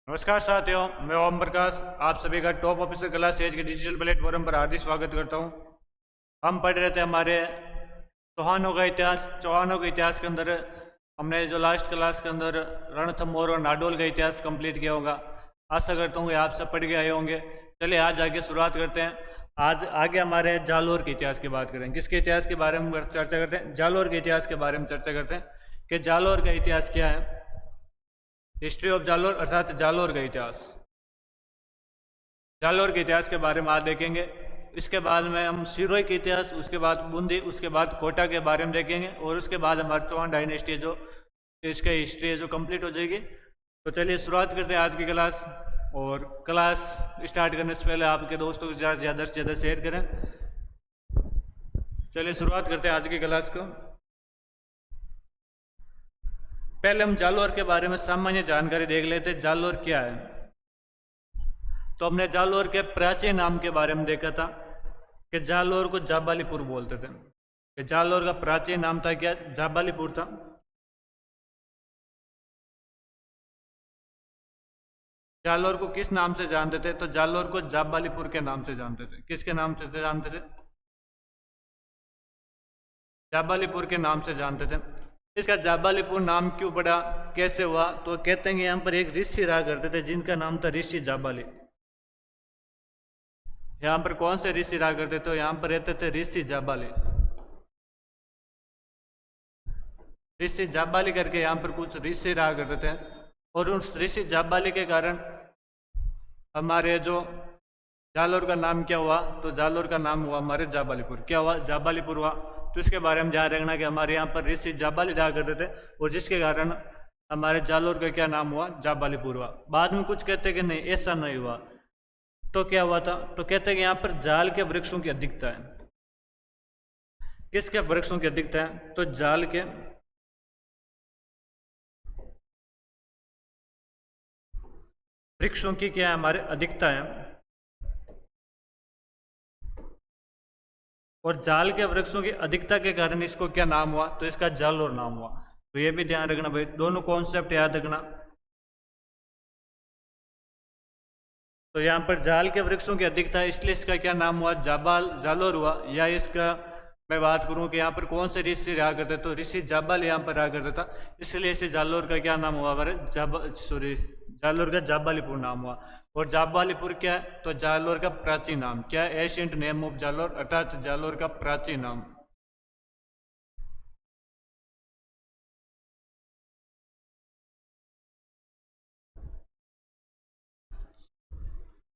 नमस्कार साथियों, मैं ओम प्रकाश आप सभी का टॉप ऑफिसर क्लास एज के डिजिटल प्लेटफॉर्म पर हार्दिक स्वागत करता हूं। हम पढ़ रहे थे हमारे चौहानों के इतिहास के अंदर हमने जो लास्ट क्लास के अंदर रणथंभौर और नाडोल का इतिहास कंप्लीट किया होगा। आशा करता हूँ आप सब पढ़ के आए होंगे। चलिए आज आगे शुरुआत करते हैं। आज आगे हमारे जालोर के इतिहास की बात करें। किसके इतिहास के बारे में चर्चा करते हैं? जालोर के इतिहास के बारे में चर्चा करते हैं कि जालोर का इतिहास क्या है। हिस्ट्री ऑफ जालोर अर्थात जालोर का इतिहास। जालोर के इतिहास के बारे में आज देखेंगे। इसके बाद में हम सिरोही के इतिहास, उसके बाद बूंदी, उसके बाद कोटा के बारे में देखेंगे और उसके बाद हमारी चौहान डायनेस्टी जो इसके हिस्ट्री है जो कंप्लीट हो जाएगी। तो चलिए शुरुआत करते हैं आज की क्लास। और क्लास स्टार्ट करने से पहले आपके दोस्तों के साथ ज़्यादा से ज़्यादा शेयर करें। चलिए शुरुआत करते हैं आज की क्लास को। पहले हम जालोर के बारे में सामान्य जानकारी देख लेते हैं। जालोर क्या है? तो हमने जालोर के प्राचीन नाम के बारे में देखा था कि जालोर को जाबालीपुर बोलते थे। कि जालोर का प्राचीन नाम था क्या? जाबालीपुर था। जालोर को किस नाम से जानते थे? तो जालोर को जाबालीपुर के नाम से जानते थे। किसके नाम से जानते थे? जाबालीपुर के नाम से जानते थे। इसका जाबालीपुर नाम क्यों पड़ा, कैसे हुआ? तो कहते हैं कि यहाँ पर एक ऋषि रहा करते थे जिनका नाम था ऋषि जाबाली। यहाँ पर कौन से ऋषि रहा करते? तो यहाँ पर रहते थे ऋषि जाबाली। ऋषि जाबाली करके यहाँ पर कुछ ऋषि रहा करते थे और उस ऋषि जाबाली के कारण हमारे जो जालोर का नाम क्या हुआ? तो जालोर का नाम हुआ हमारे जाबालीपुर। क्या हुआ? जाबालीपुर हुआ। तो इसके बारे में ध्यान रखना कि हमारे यहाँ पर ऋषि जाबाली रहा करते थे और जिसके कारण हमारे जालोर का क्या नाम हुआ? जाबालीपुर हुआ। बाद में कुछ कहते कि नहीं, ऐसा नहीं हुआ। तो क्या हुआ था? तो कहते हैं कि यहाँ पर जाल के वृक्षों की अधिकता है। किसके वृक्षों की अधिकता है? तो जाल के वृक्षों की क्या है? हमारे अधिकता है। और जाल के वृक्षों की अधिकता के कारण इसको क्या नाम हुआ? तो इसका जालोर नाम हुआ। तो ये भी ध्यान रखना भाई, दोनों कॉन्सेप्ट याद रखना। तो यहाँ पर जाल के वृक्षों की अधिकता है इसलिए इसका क्या नाम हुआ? जालोर हुआ। या इसका मैं बात करूं कि यहाँ पर कौन से ऋषि रहा करते? तो ऋषि जाबाल यहाँ पर रहा करता था, इसलिए इसे जालोर का क्या नाम हुआ? हमारे जालोर का जाबालीपुर नाम हुआ। और जाबालीपुर क्या है? तो जालोर का प्राचीन नाम क्या है? एशियंट नेम ऑफ जालोर अर्थात जालोर का प्राचीन नाम।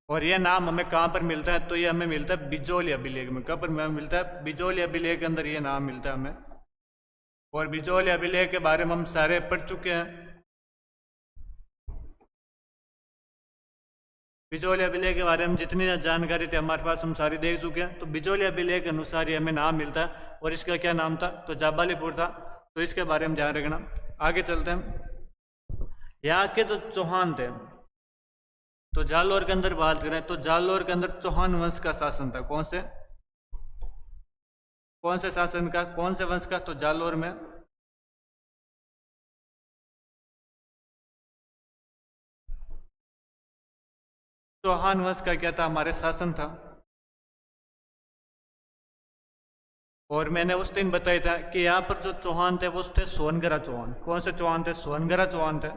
और यह नाम हमें कहाँ पर मिलता है? तो ये हमें मिलता है बिजोली अभिलेख में। कहाँ पर मिलता है? बिजोली अभिलेख के अंदर ये नाम मिलता है हमें। और बिजोली अभिलेख के बारे में हम सारे पढ़ चुके हैं। बिजोली अभिलेख के बारे में जितनी जानकारी थी हमारे पास हम सारी देख चुके हैं। तो बिजोली अभिलेख के अनुसार ये हमें नाम मिलता है और इसका क्या नाम था? तो जाबालीपुर था। तो इसके बारे में ध्यान रखना। आगे चलते हैं। यहाँ के तो चौहान थे। तो जालोर के अंदर बात करें तो जालोर के अंदर चौहान वंश का शासन था। कौन से शासन का? कौन से वंश का? तो जालोर में चौहान वंश का क्या था? हमारे शासन था। और मैंने उस दिन बताया था कि यहाँ पर जो चौहान थे वो थे सोनगरा चौहान। कौन से चौहान थे? सोनगरा चौहान थे।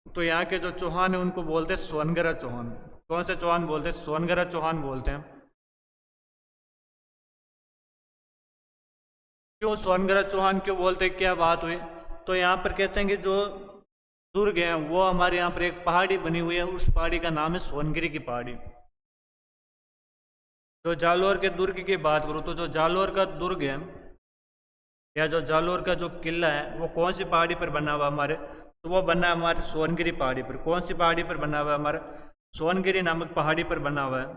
तो यहाँ के जो चौहान है उनको बोलते हैं सोनगरा चौहान। कौन से चौहान बोलते हैं? सोनगरा चौहान बोलते हैं। क्यों सोनगरा चौहान क्यों बोलते हैं? क्या बात हुई? तो यहाँ पर कहते हैं कि जो दुर्ग है वो हमारे यहाँ पर एक पहाड़ी बनी हुई है, उस पहाड़ी का नाम है सोनगिरी की पहाड़ी। तो जालोर के दुर्ग की बात करूँ तो जो जालोर का दुर्ग है या जो जालोर का जो किला है वो कौन सी पहाड़ी पर बना हुआ हमारे? तो वो बना है हमारे सोनगिरी पहाड़ी पर। कौन सी पहाड़ी पर बना हुआ है? हमारे सोनगिरी नामक पहाड़ी पर बना हुआ है।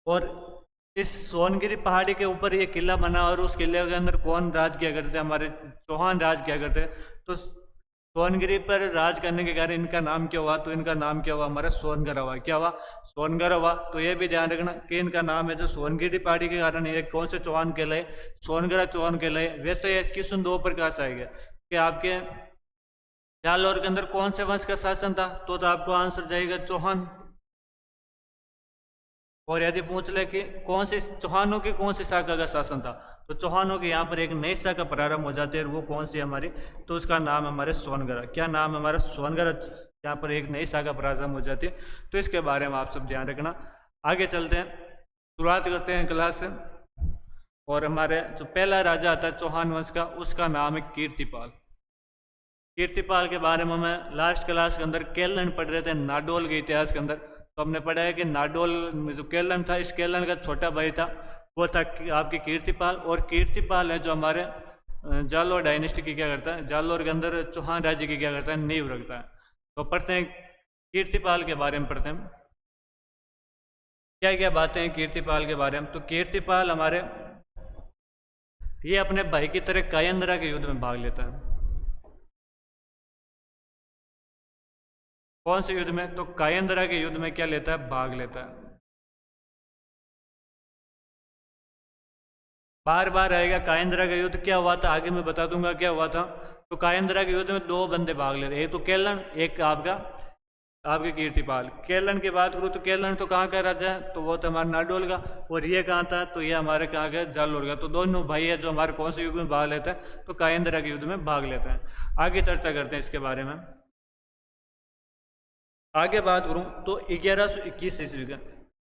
और इस सोनगिरी पहाड़ी के ऊपर ये किला बना और उस किले के अंदर कौन राज किया करते थे? हमारे चौहान राज किया करते। तो सोनगिरी पर राज करने के कारण इनका नाम क्या हुआ? तो इनका नाम क्या हुआ? हमारा सोनगरा हुआ। क्या हुआ? सोनगरा हुआ। तो ये भी ध्यान रखना कि इनका नाम है जो सोनगिरी पहाड़ी के कारण ये कौन से चौहान कहलाए? सोनगरा चौहान कहलाए। वैसे ये किसुन दो प्रकाश आएगा। कि आपके जालौर के अंदर कौन से वंश का शासन था, तो आपको आंसर जाएगा चौहान। और यदि पूछ ले कि कौन सी चौहानों की कौन सी शाखा का शासन था, तो चौहानों की यहाँ पर एक नई शाखा प्रारंभ हो जाती है, और वो कौन सी हमारी, तो उसका नाम हमारे सोनगढ़। क्या नाम हमारा? सोनगढ़। यहाँ पर एक नई शाखा प्रारंभ हो जाती है, तो इसके बारे में आप सब ध्यान रखना। आगे चलते हैं, शुरुआत करते हैं क्लास से। और हमारे जो पहला राजा आता है चौहान वंश का, उसका नाम है कीर्तिपाल। कीर्तिपाल के बारे में मैं लास्ट क्लास के अंदर केलन पढ़ रहे थे, नाडोल के इतिहास के अंदर, तो हमने पढ़ा है कि नाडोल में जो केलन था, इस केलन का छोटा भाई था, वो था आपके कीर्तिपाल। और कीर्तिपाल है जो हमारे जालोर डायनेस्टी की क्या करता है, जालोर के अंदर चौहान राज्य की क्या करता है, नींव रखता है। तो पढ़ते हैं कीर्तिपाल के बारे में, पढ़ते हैं क्या क्या बातें हैं कीर्तिपाल के बारे में। तो कीर्तिपाल हमारे ये अपने भाई की तरह कायंद्रा के युद्ध में भाग लेता है। कौन से युद्ध में? तो कायंद्रा के युद्ध में क्या लेता है, भाग लेता है। बार बार आएगा कायंद्रा का युद्ध क्या हुआ था, आगे मैं बता दूंगा क्या हुआ था। तो कायंद्रा के युद्ध में दो बंदे भाग ले रहे, एक तो केलन, एक आपके कीर्तिपाल। केलन की बात करूँ तो केलन तो कहाँ का राजा है, तो वो तो हमारा नाडोल का। और ये कहाँ था, तो ये हमारे कहाँ का, जालोर का। तो दोनों भाई है जो हमारे कौन से युद्ध में भाग लेता है, तो कायंद्रा के युद्ध में भाग लेता है। आगे चर्चा करते हैं इसके बारे में। आगे बात करूं तो 1121 ईस्वी का,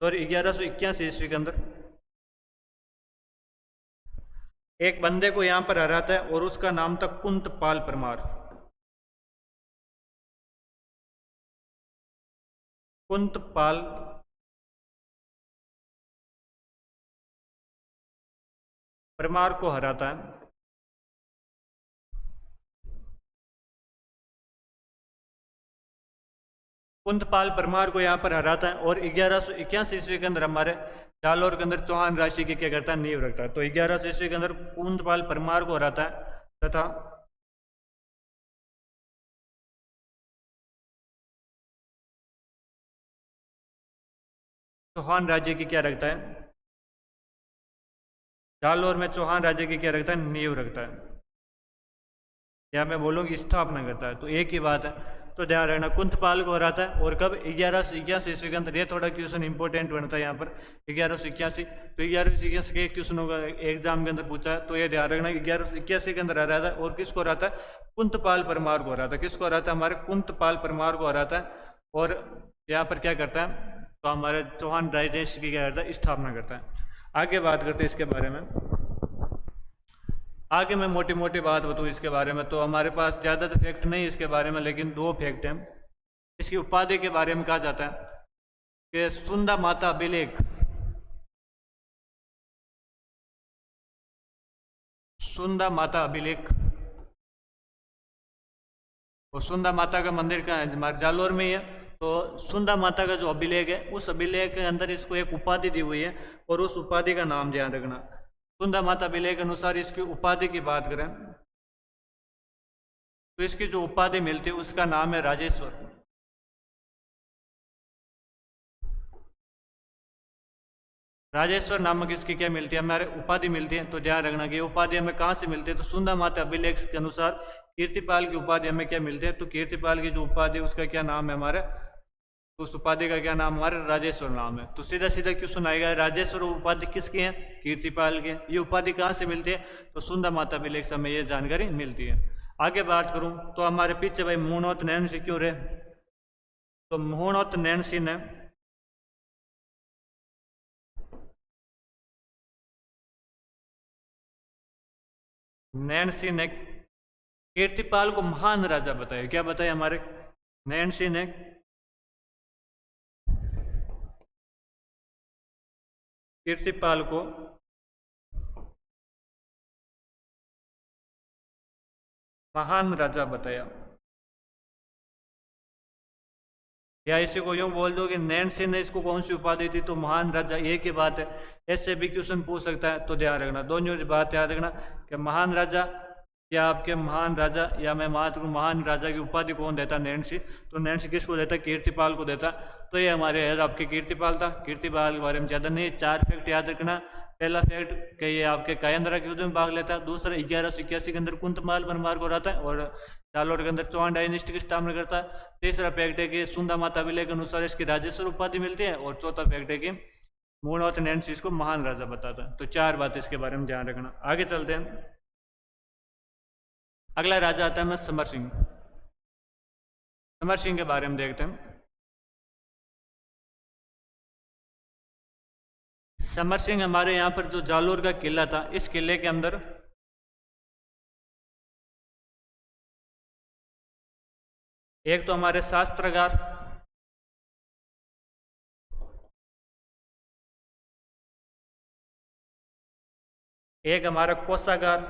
सॉरी 1181 ईस्वी के अंदर एक बंदे को यहां पर हराता है, और उसका नाम था कुंतपाल परमार। कुंतपाल परमार को हराता है। कुंतपाल परमार को यहाँ पर हराता है, और 1181 ईस्वी के अंदर हमारे जालोर के अंदर चौहान राशि की क्या करता है, नींव रखता है। तो 1100 ईस्वी के अंदर कुंतपाल परमार को हराता है, तथा चौहान राज्य की क्या रखता है, जालोर में चौहान राज्य की क्या रखता है, नींव रखता है, या मैं बोलूँगी स्थापना करता है। तो एक ही बात है, तो ध्यान रखना, कुंतपाल को हराता है। और कब? 1181 ईस्वी के अंदर। ये थोड़ा क्वेश्चन इंपॉर्टेंट बनता है यहाँ पर, 1181। तो 1181 के क्वेश्चनों का एग्जाम के अंदर पूछा है, तो ये ध्यान रखना 1181 के अंदर हराता है। और किसको हराता है? कुंतपाल परमार को हराता है। किसको हराता है? हमारे कुंतपाल परमार को हराता है। और यहाँ पर क्या करता है, तो हमारे चौहान डायनेस्टी की क्या करता है, स्थापना करता है। आगे बात करते हैं इसके बारे में। आगे मैं मोटी मोटी बात बताऊँ इसके बारे में, तो हमारे पास ज़्यादा तो फैक्ट नहीं इसके बारे में, लेकिन दो फैक्ट हैं। इसकी उपाधि के बारे में कहा जाता है कि सुंदा माता अभिलेख, सुंदा माता अभिलेख, और सुंदा माता का मंदिर कहाँ है, हमारे जालोर में ही है। तो सुंदा माता का जो अभिलेख है, उस अभिलेख के अंदर इसको एक उपाधि दी हुई है, और उस उपाधि का नाम ध्यान रखना। सुंदा माता अभिलेख के अनुसार इसकी उपाधि की बात करें तो इसकी जो उपाधि मिलती है उसका नाम है राजेश्वर। राजेश्वर नामक इसकी क्या मिलती है, हमारे उपाधि मिलती है। तो ध्यान रखना कि उपाधि हमें कहाँ से मिलती है, तो सुंदा माता अभिलेख के अनुसार कीर्तिपाल की उपाधि हमें क्या मिलती है, तो कीर्तिपाल की जो उपाधि उसका क्या नाम है हमारे, तो उस उपाधि का क्या नाम हमारे राजेश्वर नाम है। तो सीधा सीधा क्वेश्चन आएगा, राजेश्वर उपाधि किसकी है, कीर्तिपाल की। ये उपाधि कहाँ से मिलती है, तो सुंदा माता अभिलेख से हमें ये जानकारी मिलती है। आगे बात करूं तो हमारे पीछे भाई मुहूर्त नैन सिंह क्यों रहे, तो मुहूर्त नैन सिंह ने कीर्तिपाल को महान राजा बताया। क्या बताया हमारे नैन सिंह ने, कीर्तिपाल को महान राजा बताया। या इसी को यूं बोल दो कि नैन सिंह ने इसको कौन सी उपाधि दी, तो महान राजा। एक ही बात है, ऐसे भी क्वेश्चन पूछ सकता है। तो ध्यान रखना, दोनों बात याद रखना कि महान राजा या आपके महान राजा, या मैं बात करूँ महान राजा की उपाधि कौन देता, नैन सिंह। तो नैन सिंह किसको देता, कीर्तिपाल को देता। तो ये हमारे आपके कीर्तिपाल था। कीर्तिपाल के बारे में ज़्यादा नहीं, 4 फैक्ट याद रखना। पहला फैक्ट कि ये आपके कायंद्रा के युद्ध में भाग लेता है। दूसरा 1181 के अंदर कुंतमाल बनवार को रहता है और जालोर के अंदर चौहान डायनेस्टी की स्थापना करता है। तीसरा फैक्ट है कि सुंदा माता विलय के अनुसार इसकी राजेश्वर उपाधि मिलती है। और चौथा फैक्ट है कि मूणौत नैन्सी इसको महान राजा बताता है। तो 4 बात इसके बारे में ध्यान रखना। आगे चलते हैं। अगला राजा आता है मैं समर सिंह। समर सिंह के बारे में देखते हैं। समर सिंह हमारे यहाँ पर जो जालोर का किला था, इस किले के अंदर एक तो हमारे शास्त्रागार, एक हमारा कोषागार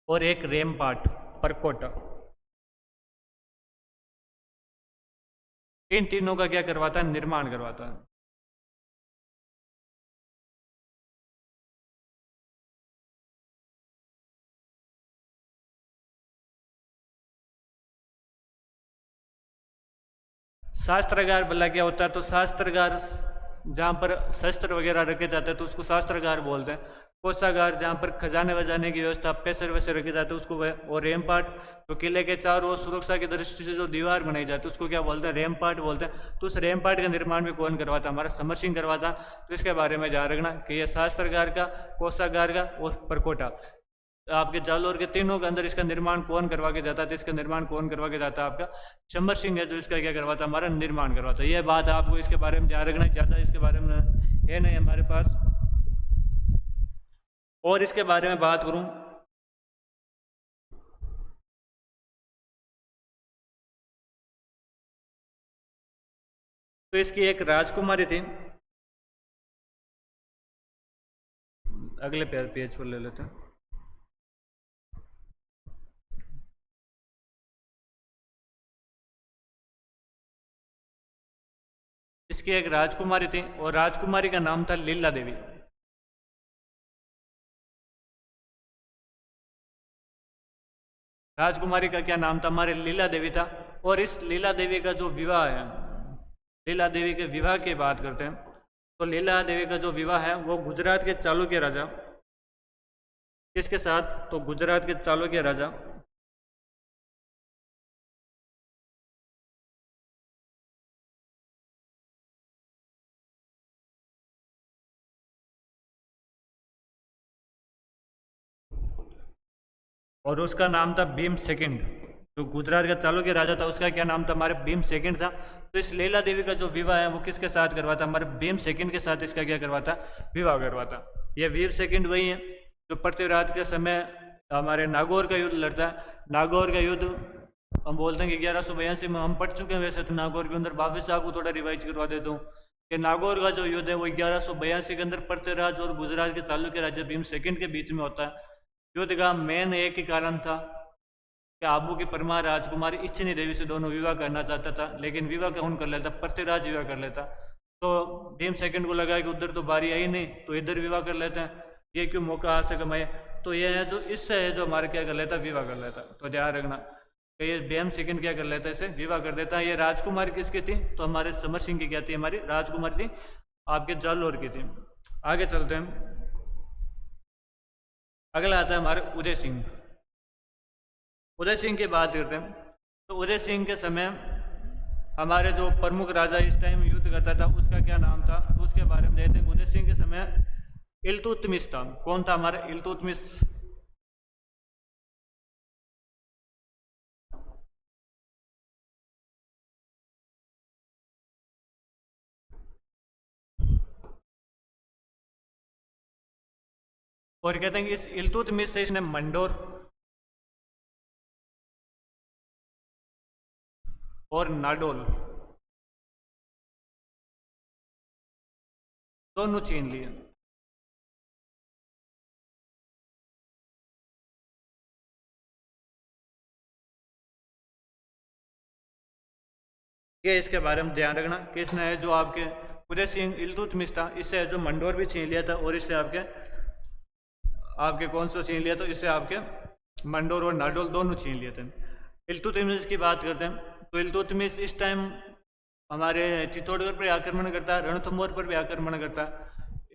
और एक रेमपाट परकोटा। इन तीनों का क्या करवाता है? निर्माण करवाता है। शास्त्रागार भला क्या होता है? तो शास्त्रागार जहाँ पर शस्त्र वगैरह रखे जाते हैं तो उसको शास्त्रागार बोलते हैं। कोषागार जहाँ पर खजाने वजाने की व्यवस्था, पैसे वैसे रखे जाते हैं उसको और रेमपाट तो किले के चारों ओर सुरक्षा की दृष्टि से जो दीवार बनाई जाती है उसको क्या बोलते हैं? रेमपाट बोलते हैं। तो उस रेमपाट का निर्माण भी कौन करवाता? हमारा समर सिंह करवाता। तो इसके बारे में ध्यान रखना कि यह शास्त्रागार का, कोषागार का और परकोटा, आपके जालोर के तीनों के अंदर इसका निर्माण कौन करवा के जाता है? तो इसका निर्माण कौन करवा के जाता है? आपका समर सिंह है जो इसका क्या करवाता है? हमारा निर्माण करवाता है। यह बात आपको इसके बारे में ध्यान रखना। ज़्यादा इसके बारे में है नहीं हमारे पास। और इसके बारे में बात करूं तो इसकी एक राजकुमारी थी। अगले पेज पर ले लेते हैं। इसकी एक राजकुमारी थी और राजकुमारी का नाम था लीला देवी। राजकुमारी का क्या नाम था? हमारे लीला देवी था। और इस लीला देवी का जो विवाह है, लीला देवी के विवाह की बात करते हैं तो लीला देवी का जो विवाह है वो गुजरात के चालुक्य राजा, किसके साथ? तो गुजरात के चालुक्य राजा और उसका नाम था भीम सेकंड। जो गुजरात का चालुक्य राजा था उसका क्या नाम था? हमारे भीम सेकंड था। तो इस लीला देवी का जो विवाह है वो किसके साथ करवाता? हमारे भीम सेकंड के साथ इसका क्या करवाता? विवाह करवाता। ये भीम सेकंड वही है जो पृथ्वीराज के समय हमारे नागौर का युद्ध लड़ता है। नागौर का युद्ध हम बोलते हैं कि 1182 में हम पढ़ चुके हैं। वैसे तो नागौर के अंदर वापिस आपको थोड़ा रिवाइज करवा देता हूँ कि नागौर का जो युद्ध है वो 1182 के अंदर पृथ्वीराज और गुजरात के चालुक्य राजा भीम सेकंड के बीच में होता है। युद्ध का मेन एक ही कारण था कि आबू की परमार राजकुमारी इच्छनी देवी से दोनों विवाह करना चाहता था, लेकिन विवाह कौन कर लेता? पृथ्वीराज विवाह कर लेता। तो भीम सेकंड को लगा कि उधर तो बारी आई नहीं तो इधर विवाह कर लेते हैं, ये क्यों मौका हाथ से कमाए। तो ये है जो इससे है जो हमारे क्या कर लेता? विवाह कर लेता। तो ध्यान रखना कि ये भीम सेकंड क्या कर लेता है? इसे विवाह कर देता है। ये राजकुमारी किसकी थी? तो हमारे समर सिंह की क्या थी? हमारी राजकुमारी थी, आपके जालोर की थी। आगे चलते हैं। अगला आता है हमारे उदय सिंह। उदय सिंह की बात करते हैं तो उदय सिंह के समय हमारे जो प्रमुख राजा इस टाइम युद्ध करता था उसका क्या नाम था? तो उसके बारे में देखते हैं। उदय सिंह के समय इल्तुतमिश था। कौन था हमारा? इल्तुतमिश। और कहते हैं कि इस इल्तुतमिश से इसने मंडोर और नाडोल दोनों छीन लिए। ये इसके बारे में ध्यान रखना कि इसने जो आपके उदय सिंह इल्तुतमिश था इससे जो मंडोर भी छीन लिया था और इससे आपके आपके कौन सा छीन लिया? तो इससे आपके मंडोर और नाडोल दोनों छीन लिए थे। इल्तुतमिश की बात करते हैं तो इल्तुतमिश इस टाइम हमारे चित्तौड़गढ़ पर आक्रमण करता है, रणथंभौर पर भी आक्रमण करता है।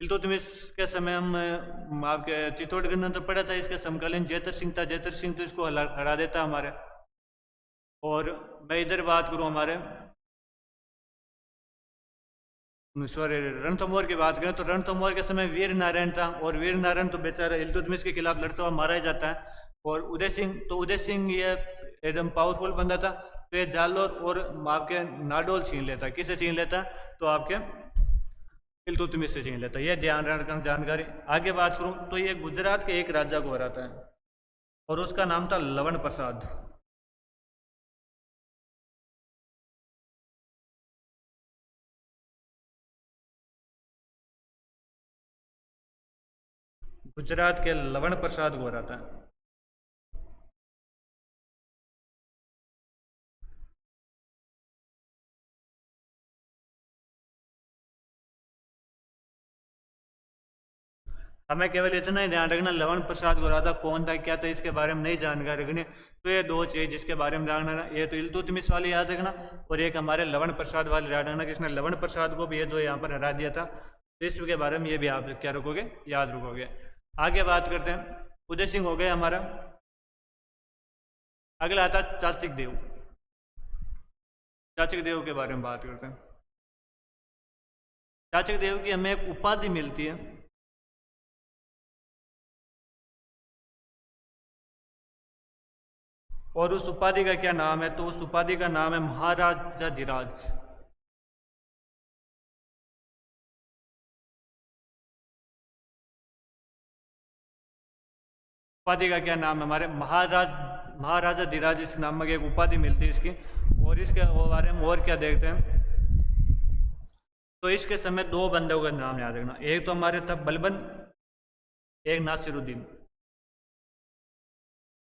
इल्तुतमिश के समय हम आपके चित्तौड़गढ़ ने तो पढ़ा था, इसका समकालीन जैतर सिंह था, जैतर सिंह तो इसको हरा देता हमारे। और मैं इधर बात करूं हमारे सॉरी रणथंभौर की बात करें तो रणथंभौर के समय वीर नारायण था, और वीर नारायण तो बेचारा इल्तुतमिश के खिलाफ लड़ता हुआ मारा ही जाता है। और उदय सिंह ये एकदम पावरफुल बंदा था, तो ये जालोर और आपके नाडोल छीन लेता। किसे छीन लेता? तो आपके इल्तुतमिश से छीन लेता। ये ध्यान रखना जानकारी। आगे बात करूं तो ये गुजरात के एक राजा को हराता है, और उसका नाम था लवण प्रसाद। गुजरात के लवण प्रसाद को हराता है। हमें केवल इतना ही ध्यान रखना, लवण प्रसाद को हराता कौन था, क्या था, इसके बारे में नहीं जानकारी रखनी। तो ये दो चीज जिसके बारे में जानना, ये तो इल्तुतमिश वाली याद रखना, और एक हमारे लवण प्रसाद वाली याद रखना, किसने लवण प्रसाद को भी ये जो यहाँ पर हरा दिया था। तो इसके बारे में ये भी आप क्या रखोगे, याद रखोगे। आगे बात करते हैं। उदय सिंह हो गया हमारा। अगला आता है चाचिक देव। चाचिक देव के बारे में बात करते हैं। चाचिक देव की हमें एक उपाधि मिलती है, और उस उपाधि का क्या नाम है? तो उस उपाधि का नाम है महाराजाधिराज। उपाधि का क्या नाम है? हमारे महाराजाधिराज इस नामक एक उपाधि मिलती है इसकी। और इसके बारे में और क्या देखते हैं, तो इसके समय दो बंदों का नाम याद रखना। एक तो हमारे था बलबन, एक नासिरुद्दीन।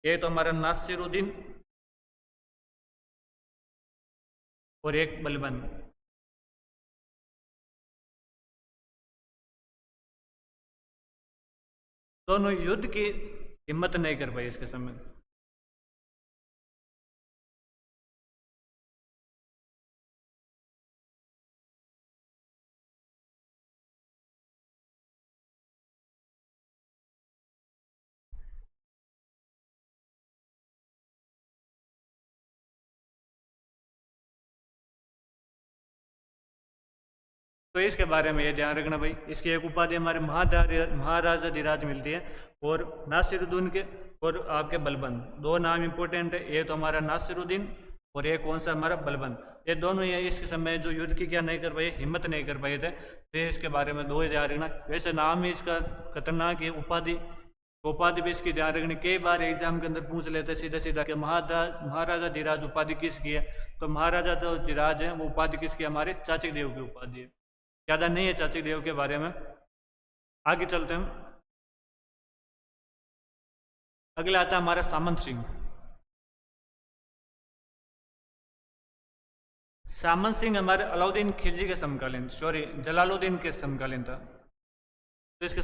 एक तो हमारा नासिरुद्दीन और एक बलबन। दोनों युद्ध की हिम्मत नहीं कर पाई इसके समय। तो इसके बारे में ये ध्यान रखना भाई, इसकी एक उपाधि हमारे महाराजा धीराज मिलती है, और नासिरुद्दीन के और आपके बलबन, दो नाम इंपॉर्टेंट है। ये तो हमारा नासिरुद्दीन और ये कौन सा हमारा बलबन। ये दोनों ये इसके समय जो युद्ध की क्या नहीं कर पाए, हिम्मत नहीं कर पाए थे। तो इसके बारे में दो ही ध्यान रखना। वैसे नाम ही इसका खतरनाक है, उपाधि भी इसकी ध्यान रखनी। कई बार एग्जाम के अंदर पूछ लेते सीधा सीधा कि महाराजा धीराज उपाधि किसकी है? तो महाराजा तो धीराज है, वो उपाधि किसकी? हमारे चाचक देव की उपाधि है। ज्यादा नहीं है चाचक देव के बारे में। आगे चलते हैं। अगला आता है हमारा सामंत सिंह। सामंत सिंह हमारे अलाउद्दीन खिलजी के समकालीन, सॉरी जलालुद्दीन के समकालीन था। तो इसके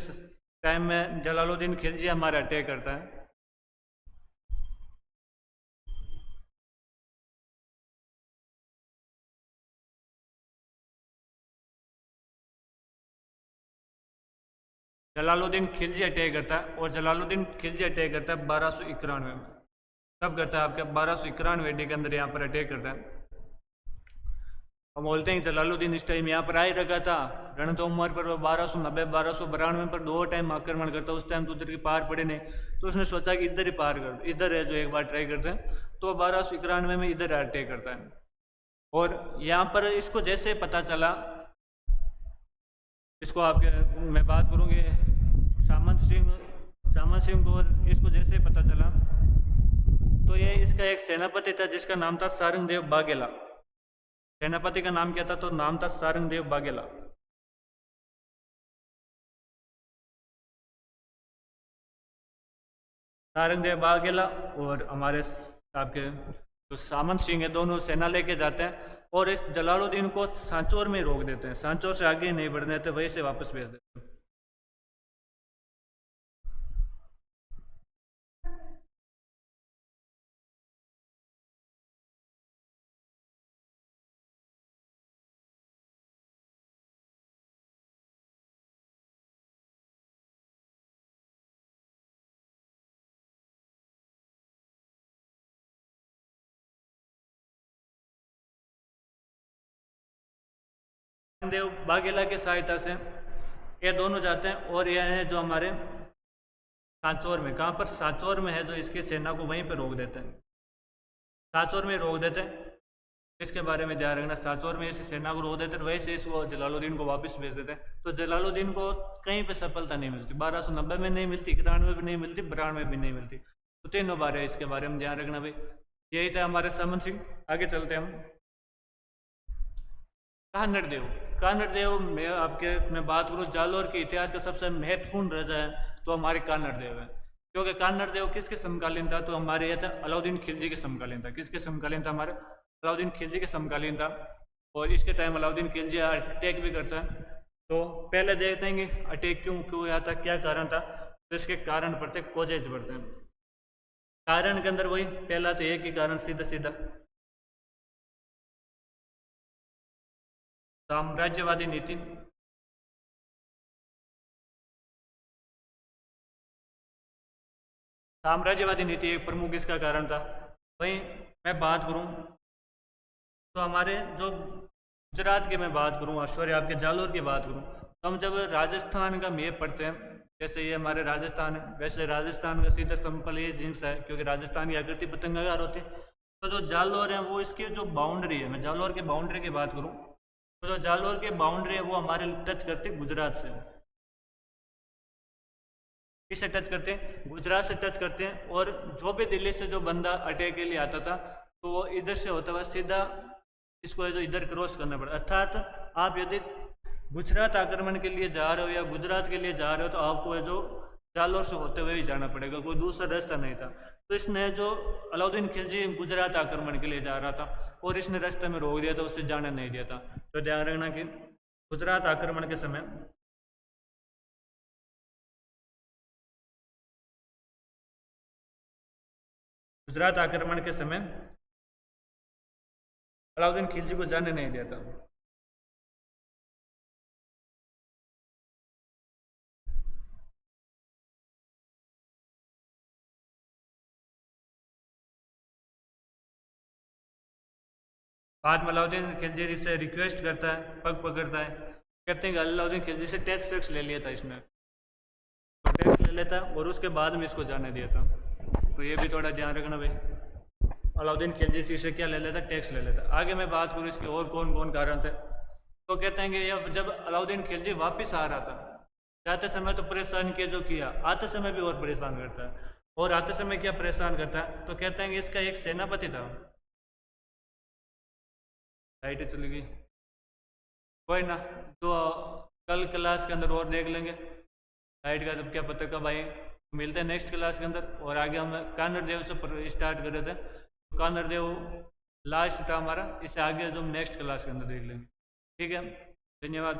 टाइम में जलालुद्दीन खिलजी हमारा अटैक करता है। जलालुद्दीन खिलजी अटैक करता है, और जलालुद्दीन खिलजी अटैक करता है 1291 में। कब करता है? आपके 1291 के अंदर यहाँ पर अटैक करता है। हम बोलते हैं जलालुद्दीन इस टाइम यहाँ पर आ ही रखा था रणथंभौर पर। 1290 1292 पर दो टाइम आक्रमण करता है। उस टाइम तो उधर की पार पड़े नहीं, तो उसने सोचा कि इधर ही पार कर, इधर है जो एक बार ट्राई करते हैं। तो 1291 में इधर अटैक करता है। और यहाँ पर इसको जैसे पता चला, इसको आपके मैं बात करूँगी सामंत सिंह को, और इसको जैसे पता चला तो ये इसका एक सेनापति था जिसका नाम था सारंगदेव बाघेला। सेनापति का नाम क्या था? तो नाम था सारंगदेव बाघेला। सारंगदेव बाघेला और हमारे आपके जो सामंत सिंह है, दोनों सेना लेके जाते हैं, और इस जलालुद्दीन को सांचौर में रोक देते हैं। सांचौर से आगे नहीं बढ़ने देते, वहीं से वापस भेज देते हैं। देव बाघेला की सहायता से ये दोनों जाते हैं और ये है जो हमारे सांचौर में, कहाँ पर, सांचौर में है, जो इसकी सेना को वहीं पर रोक देते हैं, सांचौर में रोक देते हैं। इसके बारे में ध्यान रखना, सांचौर में इस सेना को रोक देते हैं, वहीं से इसको जलालुद्दीन को वापस भेज देते हैं। तो जलालुद्दीन को कहीं पे सफलता नहीं मिलती, 1290 में नहीं मिलती, 91 में भी नहीं मिलती, 92 में भी नहीं मिलती। तो तीनों बार है, इसके बारे में ध्यान रखना भाई। यही था हमारे समन सिंह। आगे चलते हैं हम। कानड़ देव, कानड़ देव में मैं बात करूँ जालोर के इतिहास का सबसे महत्वपूर्ण राजा है तो हमारे कानड़ देव है। क्योंकि कानड़ देव किसके समकालीन था, तो हमारे यह था अलाउद्दीन खिलजी के समकालीन था। किसके समकालीन था, हमारे अलाउद्दीन खिलजी के समकालीन था। और इसके टाइम अलाउद्दीन खिलजी अटैक भी करता है। तो पहले देखते हैं कि अटैक क्यों हुआ था, क्या कारण था। तो इसके कारण पढ़ते, कोजेज पढ़ते हैं। कारण के अंदर वही पहला तो एक ही कारण, सीधा सीधा साम्राज्यवादी नीति। साम्राज्यवादी नीति एक प्रमुख इसका कारण था। वहीं मैं बात करूं तो हमारे जो गुजरात की मैं बात करूं, सॉरी आपके जालोर की बात करूं, तो हम जब राजस्थान का मैप पढ़ते हैं, जैसे ये हमारे राजस्थान है, वैसे राजस्थान का सीधा संपल ये जिन्स है, क्योंकि राजस्थान की आकृति पतंगाकार होती है। तो जो जालोर है वो इसकी जो बाउंड्री है, मैं जालोर की बाउंड्री की बात करूं तो जो जालोर की बाउंड्री है वो हमारे टच करते गुजरात से, किससे टच करते हैं, गुजरात से टच करते हैं। और जो भी दिल्ली से जो बंदा अटैक के लिए आता था तो वो इधर से होता हुआ सीधा इसको जो इधर क्रॉस करना पड़ा। अर्थात आप यदि गुजरात आक्रमण के लिए जा रहे हो या गुजरात के लिए जा रहे हो तो आपको जो जालोर से होते हुए ही जाना पड़ेगा, कोई दूसरा रास्ता नहीं था। तो इसने जो अलाउद्दीन खिलजी गुजरात आक्रमण के लिए जा रहा था और इसने रास्ते में रोक दिया था, उससे जाने नहीं दिया था। तो ध्यान रखना कि गुजरात आक्रमण के समय अलाउद्दीन खिलजी को जाने नहीं दिया था। बाद में अलाउद्दीन खिलजी से रिक्वेस्ट करता है, पग पकड़ता है, कहते हैं कि अलाउद्दीन खिलजी से टैक्स वैक्स ले लिया था इसने, तो टैक्स ले लेता और उसके बाद में इसको जाने दिया था। तो ये भी थोड़ा ध्यान रखना भाई, अलाउद्दीन खिलजी से क्या ले लेता, टैक्स ले लेता। आगे मैं बात करूँ इसके और कौन कौन कारण थे, तो कहते हैं कि ये जब अलाउद्दीन खिलजी वापस आ रहा था, जाते समय तो परेशान किया जो किया, आते समय भी और परेशान करता है। और आते समय क्या परेशान करता है, तो कहते हैं कि इसका एक सेनापति था, लाइट चली गई, कोई ना, जो कल क्लास के अंदर और देख लेंगे लाइट का, जब क्या पता कब आए। मिलते हैं नेक्स्ट क्लास के अंदर। और आगे हम कानड़ देव से स्टार्ट कर रहे थे, तो कानड़ देव लास्ट था हमारा, इससे आगे जो हम नेक्स्ट क्लास के अंदर देख लेंगे। ठीक है, धन्यवाद।